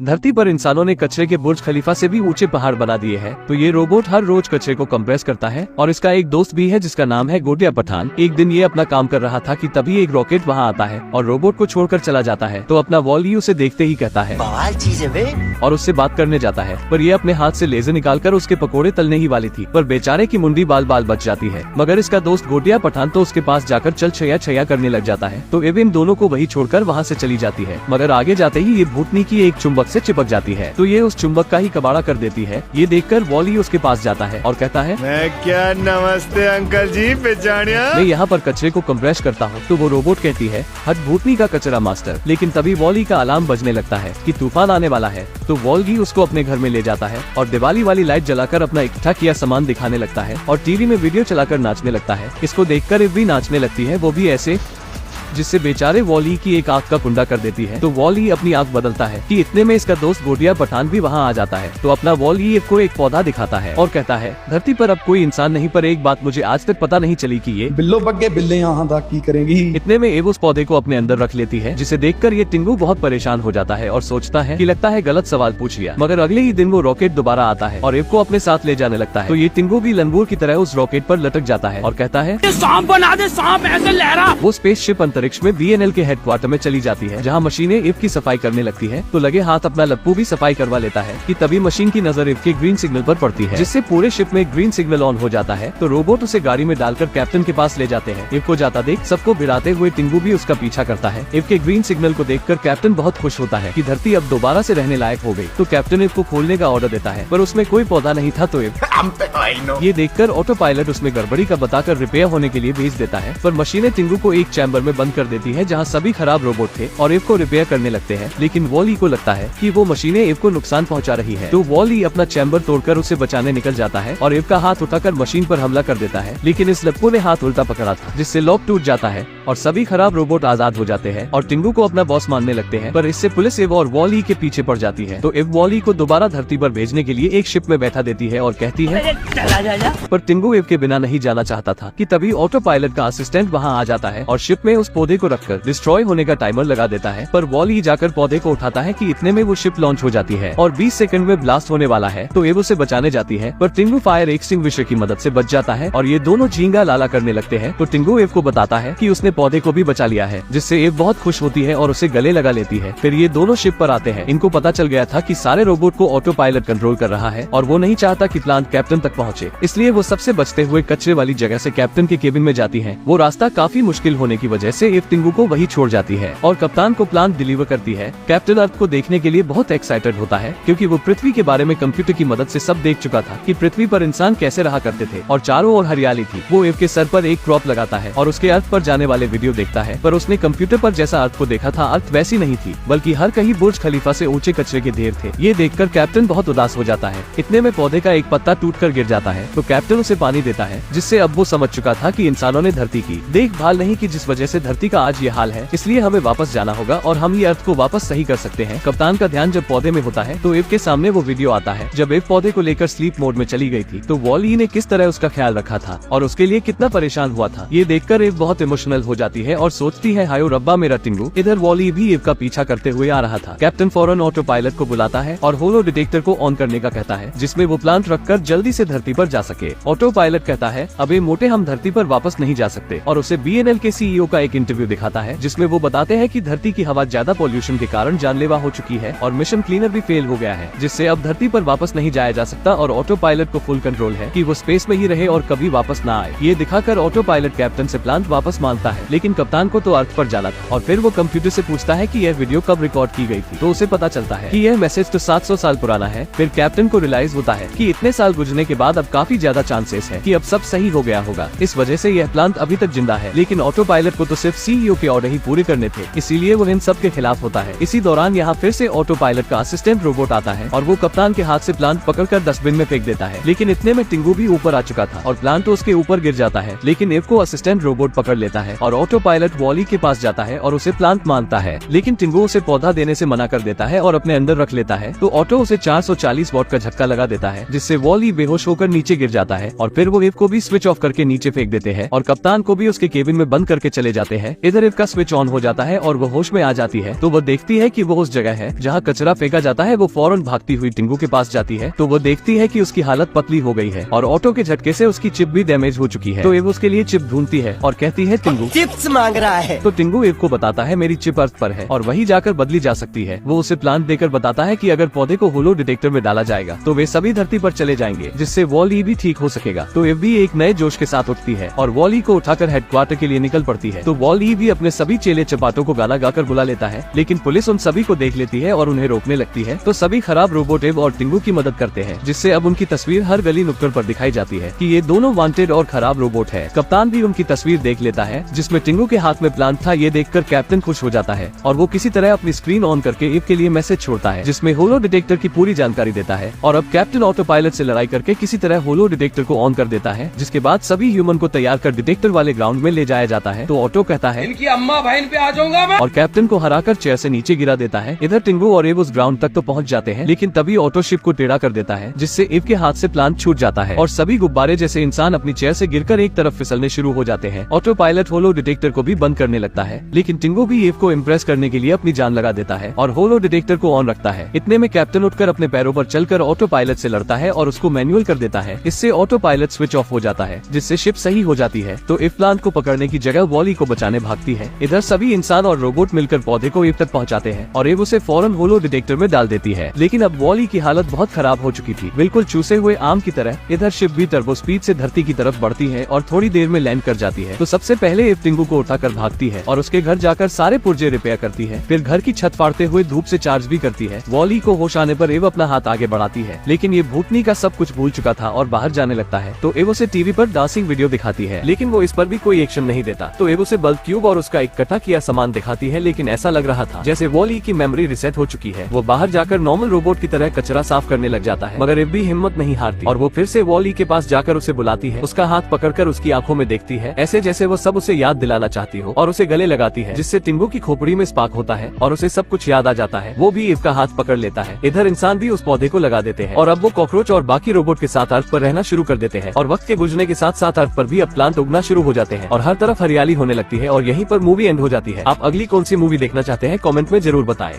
धरती पर इंसानों ने कचरे के बुर्ज खलीफा से भी ऊंचे पहाड़ बना दिए हैं, तो ये रोबोट हर रोज कचरे को कंप्रेस करता है। और इसका एक दोस्त भी है जिसका नाम है गोटिया पठान। एक दिन ये अपना काम कर रहा था कि तभी एक रॉकेट वहाँ आता है और रोबोट को छोड़कर चला जाता है। तो अपना वॉली उसे देखते ही कहता है बवाल चीज है बे। और उससे बात करने जाता है, पर ये अपने हाथ से लेजर निकालकर उसके पकोड़े तलने ही वाली थी, पर बेचारे की मुंडी बाल बाल बच जाती है। मगर इसका दोस्त गोटिया पठान तो उसके पास जाकर चल छया छया करने लग जाता है। तो एव इन दोनों को वही छोड़कर वहाँ से चली जाती है। मगर आगे जाते ही ये भूतनी की एक चुंबक से चिपक जाती है, तो ये उस चुंबक का ही कबाड़ा कर देती है। ये देखकर वॉली उसके पास जाता है और कहता है, मैं क्या नमस्ते अंकल जी, पहचानिया? मैं यहाँ पर कचरे को कंप्रेस करता हूँ। तो वो रोबोट कहती है, हट भूतनी का कचरा मास्टर। लेकिन तभी वॉली का अलार्म बजने लगता है कि तूफान आने वाला है। तो वॉली उसको अपने घर में ले जाता है और दिवाली वाली लाइट जलाकर अपना इकट्ठा किया सामान दिखाने लगता है और टीवी में वीडियो चलाकर नाचने लगता है। इसको देखकर इव भी नाचने लगती है, वो भी ऐसे जिससे बेचारे वॉली की एक आंख का कुंडा कर देती है। तो वॉली अपनी आंख बदलता है कि इतने में इसका दोस्त गोटिया पठान भी वहाँ आ जाता है। तो अपना वॉली को एक पौधा दिखाता है और कहता है, धरती पर अब कोई इंसान नहीं, पर एक बात मुझे आज तक पता नहीं चली कि ये बिल्लो बग्गे बिल्ले यहाँ दा की करेंगी। इतने में एव उस पौधे को अपने अंदर रख लेती है, जिसे देखकर ये टिंगू बहुत परेशान हो जाता है और सोचता है कि लगता है गलत सवाल पूछ लिया। मगर अगले ही दिन वो रॉकेट दोबारा आता है और एव को अपने साथ ले जाने लगता है। तो ये टिंगू भी लंगूर की तरह उस रॉकेट पर लटक जाता है और कहता है, सांप बना दे, सांप ऐसे लहरा। वो स्पेसशिप अंतरिक्ष में BNL के हेडक्वार्टर में चली जाती है, जहाँ मशीनें इव की सफाई करने लगती है। तो लगे हाथ अपना लप्पू भी सफाई करवा लेता है कि तभी मशीन की नजर इव के ग्रीन सिग्नल पर पड़ती है, जिससे पूरे शिप में ग्रीन सिग्नल ऑन हो जाता है। तो रोबोट उसे गाड़ी में डालकर कैप्टन के पास ले जाते हैं। इव को जाता देख सबको भिड़ाते हुए टिंगू भी उसका पीछा करता है। इव के ग्रीन सिग्नल को देखकर कैप्टन बहुत खुश होता है कि धरती अब दोबारा से रहने लायक हो गई। तो कैप्टन इव को खोलने का ऑर्डर देता है, पर उसमें कोई पौधा नहीं था। तो इव ये देखकर ऑटो पायलट उसमें गड़बड़ी का बताकर रिपेयर होने के लिए भेज देता है, पर मशीनें टिंगू को एक चैम्बर में बंद कर देती है, जहाँ सभी खराब रोबोट थे और इव को रिपेयर करने लगते हैं। लेकिन वॉली को लगता है कि वो मशीनें इव को नुकसान पहुंचा रही है। तो वॉली अपना चैम्बर तोड़कर उसे बचाने निकल जाता है और इव का हाथ उठाकर मशीन पर हमला कर देता है। लेकिन इस लप्पू ने हाथ उल्टा पकड़ा था, जिससे लॉक टूट जाता है और सभी खराब रोबोट आजाद हो जाते हैं और टिंगू को अपना बॉस मानने लगते हैं। पर इससे पुलिस इव और वॉली के पीछे पड़ जाती है। तो इव वॉली को दोबारा धरती पर भेजने के लिए एक शिप में बैठा देती है और कहती है, पर टिंगू इव के बिना नहीं जाना चाहता था कि तभी ऑटो पायलट का असिस्टेंट वहाँ आ जाता है और शिप में उस पौधे को रखकर डिस्ट्रॉय होने का टाइमर लगा देता है। पर वॉली जाकर पौधे को उठाता है कि इतने में वो शिप लॉन्च हो जाती है और 20 सेकंड में ब्लास्ट होने वाला है। तो एव उसे बचाने जाती है, पर टिंगू फायर एक्सटिंग्विशर की मदद से बच जाता है और ये दोनों झींगा लाला करने लगते हैं। तो टिंगू एव को बताता है कि उसने पौधे को भी बचा लिया है, जिससे एव बहुत खुश होती है और उसे गले लगा लेती है। फिर ये दोनों शिप पर आते हैं। इनको पता चल गया था कि सारे रोबोट को ऑटो पायलट कंट्रोल कर रहा है और वो नहीं चाहता कि प्लांट कैप्टन तक पहुँचे, इसलिए वो सबसे बचते हुए कचरे वाली जगह से कैप्टन के केबिन में जाती है। वो रास्ता काफी मुश्किल होने की वजह से एव टिंगू को वही छोड़ जाती है और कप्तान को प्लांट डिलीवर करती है। कैप्टन अर्थ को देखने के लिए बहुत एक्साइटेड होता है, क्योंकि वो पृथ्वी के बारे में कंप्यूटर की मदद से सब देख चुका था कि पृथ्वी पर इंसान कैसे रहा करते थे और चारों ओर हरियाली थी। वो एव के सर पर एक क्रॉप लगाता है और उसके अर्थ पर जाने वाले वीडियो देखता है, पर उसने कंप्यूटर पर जैसा अर्थ को देखा था, अर्थ वैसी नहीं थी, बल्कि हर कहीं बुर्ज खलीफा से ऊंचे कचरे के ढेर थे। ये देखकर कैप्टन बहुत उदास हो जाता है। इतने में पौधे का एक पत्ता टूटकर गिर जाता है। तो कैप्टन उसे पानी देता है, जिससे अब वो समझ चुका था कि इंसानों ने धरती की देखभाल नहीं की, जिस वजह से धरती का आज ये हाल है। इसलिए हमें वापस जाना होगा और हम ये अर्थ को वापस सही कर सकते हैं। कप्तान का ध्यान जब पौधे में होता है तो एव के सामने वो वीडियो आता है जब एव पौधे को लेकर स्लीप मोड में चली गई थी। तो वॉली ने किस तरह उसका ख्याल रखा था और उसके लिए कितना परेशान हुआ था, ये देखकर एव बहुत इमोशनल हो जाती है और सोचती है, हायो रब्बा मेरा टिंगू। इधर वॉली भी एव का पीछा करते हुए आ रहा था। कैप्टन फौरन ऑटो पायलट को बुलाता है और होलो डिटेक्टर को ऑन करने का कहता है, जिसमें वो प्लांट रखकर जल्दी से धरती पर जा सके। ऑटो पायलट कहता है, अबे मोटे हम धरती पर वापस नहीं जा सकते, और उसे BNL के CEO का एक इंटरव्यू दिखाता है, जिसमें वो बताते हैं कि धरती की हवा ज्यादा पॉल्यूशन के कारण जानलेवा हो चुकी है और मिशन क्लीनर भी फेल हो गया है, जिससे अब धरती पर वापस नहीं जाया जा सकता और ऑटो पायलट को फुल कंट्रोल है कि वो स्पेस में ही रहे और कभी वापस ना आए। ये दिखाकर ऑटो पायलट कैप्टन से प्लांट वापस मांगता है, लेकिन कप्तान को तो अर्थ पर जाना था। और फिर वो कंप्यूटर से पूछता है कि यह वीडियो कब रिकॉर्ड की गई थी। तो उसे पता चलता है कि यह मैसेज तो 700 साल पुराना है। फिर कैप्टन को रियलाइज होता है कि इतने साल गुजरने के बाद अब काफी ज्यादा चांसेस है कि अब सब सही हो गया होगा, इस वजह से यह प्लांट अभी तक जिंदा है। लेकिन ऑटो पायलट को तो सिर्फ CEO के ऑर्डर ही पूरे करने थे, इसीलिए वो इन सब के खिलाफ होता है। इसी दौरान यहाँ फिर से ऑटो पायलट का असिस्टेंट रोबोट आता है और वो कप्तान के हाथ से प्लांट पकड़कर डस्टबिन में फेंक देता है। लेकिन इतने में टिंगू भी ऊपर आ चुका था और प्लांट तो उसके ऊपर गिर जाता है। लेकिन एव को असिस्टेंट रोबोट पकड़ लेता है और ऑटो पायलट वॉली के पास जाता है और उसे प्लांट मांगता है, लेकिन टिंगू उसे पौधा देने से मना कर देता है और अपने अंदर रख लेता है। तो ऑटो उसे 440 वॉट का झटका लगा देता है, जिससे वॉली बेहोश होकर नीचे गिर जाता है और फिर वो एव को भी स्विच ऑफ करके नीचे फेंक देते हैं और कप्तान को भी उसके केबिन में बंद करके चले जाते हैं। है। इधर इव का स्विच ऑन हो जाता है और वो होश में आ जाती है। तो वो देखती है कि वो उस जगह है जहाँ कचरा फेंका जाता है। वो फौरन भागती हुई टिंगू के पास जाती है। तो वो देखती है कि उसकी हालत पतली हो गई है और ऑटो के झटके से उसकी चिप भी डैमेज हो चुकी है। तो इव उसके लिए चिप ढूंढती है और कहती है टिंगू चिप्स मांग रहा है। तो टिंगू इव को बताता है मेरी चिप अर्थ पर है और वही जाकर बदली जा सकती है। वो उसे प्लान देकर बताता है कि अगर पौधे को होलो डिटेक्टर में डाला जाएगा तो वे सभी धरती पर चले जाएंगे, जिससे वॉली भी ठीक हो सकेगा। तो इव भी एक नए जोश के साथ उठती है और वॉली को उठाकर हेडक्वार्टर के लिए निकल पड़ती है। तो वॉली भी अपने सभी चेले चपाटों को गाना गाकर बुला लेता है, लेकिन पुलिस उन सभी को देख लेती है और उन्हें रोकने लगती है। तो सभी खराब रोबोट इव और टिंगू की मदद करते हैं, जिससे अब उनकी तस्वीर हर गली नुक्कड़ पर दिखाई जाती है कि ये दोनों वांटेड और खराब रोबोट है। कप्तान भी उनकी तस्वीर देख लेता है जिसमें टिंगू के हाथ में प्लान था। ये देखकर कैप्टन खुश हो जाता है और वो किसी तरह अपनी स्क्रीन ऑन करके इव के लिए मैसेज छोड़ता है, जिसमें होलो डिटेक्टर की पूरी जानकारी देता है। और अब कैप्टन ऑटो पायलट से लड़ाई करके किसी तरह होलो डिटेक्टर को ऑन कर देता है, जिसके बाद सभी ह्यूमन को तैयार कर डिटेक्टर वाले ग्राउंड में ले जाया जाता है। तो ऑटो कहता है इनकी अम्मा बहन पे आ जाऊंगा मैं। और कैप्टन को हराकर चेयर से नीचे गिरा देता है। इधर टिंगू और इव उस ग्राउंड तक तो पहुंच जाते हैं, लेकिन तभी ऑटो शिप को टेढ़ा कर देता है, जिससे इव के हाथ से प्लान छूट जाता है और सभी गुब्बारे जैसे इंसान अपनी चेयर से गिरकर एक तरफ फिसलने शुरू हो जाते हैं। ऑटो पायलट होलो डिटेक्टर को भी बंद करने लगता है, लेकिन टिंगू भी इव को इम्प्रेस करने के लिए अपनी जान लगा देता है और होलो डिटेक्टर को ऑन रखता है। इतने में कैप्टन उठकर अपने पैरों पर चलकर ऑटो पायलट से लड़ता है और उसको मैनुअल कर देता है। इससे ऑटो पायलट स्विच ऑफ हो जाता है, जिससे शिप सही हो जाती है। तो इव प्लांट को पकड़ने की जगह वॉली को बचाने भागती है। इधर सभी इंसान और रोबोट मिलकर पौधे को इव तक पहुंचाते हैं और इव उसे फौरन होलो डिटेक्टर में डाल देती है। लेकिन अब वॉली की हालत बहुत खराब हो चुकी थी, बिल्कुल चूसे हुए आम की तरह। इधर शिप भी टर्बो स्पीड से धरती की तरफ बढ़ती है और थोड़ी देर में लैंड कर जाती है। तो सबसे पहले इव टिंगू को उठाकर भागती है और उसके घर जाकर सारे पुर्जे रिपेयर करती है। फिर घर की छत फाड़ते हुए धूप से चार्ज भी करती है। वॉली को होश आने पर इव अपना हाथ आगे बढ़ाती है, लेकिन ये भूतनी का सब कुछ भूल चुका था और बाहर जाने लगता है। तो इव उसे टीवी पर डांसिंग वीडियो दिखाती है, लेकिन वो इस पर भी कोई एक्शन नहीं देता। तो इव उसे बल्ब ट्यूब और उसका इकट्ठा किया सामान दिखाती है, लेकिन ऐसा लग रहा था जैसे वॉली की मेमोरी रिसेट हो चुकी है। वो बाहर जाकर नॉर्मल रोबोट की तरह कचरा साफ करने लग जाता है, मगर इव भी हिम्मत नहीं हारती और वो फिर से वॉली के पास जाकर उसे बुलाती है। उसका हाथ पकड़कर उसकी आंखों में देखती है, ऐसे जैसे वो सब उसे याद दिलाना चाहती हो, और उसे गले लगाती है, जिससे टिंगू की खोपड़ी में स्पार्क होता है और उसे सब कुछ याद आ जाता है। वो भी इव का हाथ पकड़ लेता है। इधर इंसान भी उस पौधे को लगा देते हैं और अब वो कॉकरोच और बाकी रोबोट के साथ अर्थ पर रहना शुरू कर देते हैं। और वक्त के गुजरने के साथ साथ अर्थ पर भी अब प्लांट उगना शुरू हो जाते हैं और हर तरफ हरियाली होने लगती है और यहीं पर मूवी एंड हो जाती है। आप अगली कौन सी मूवी देखना चाहते हैं कमेंट में जरूर बताएं।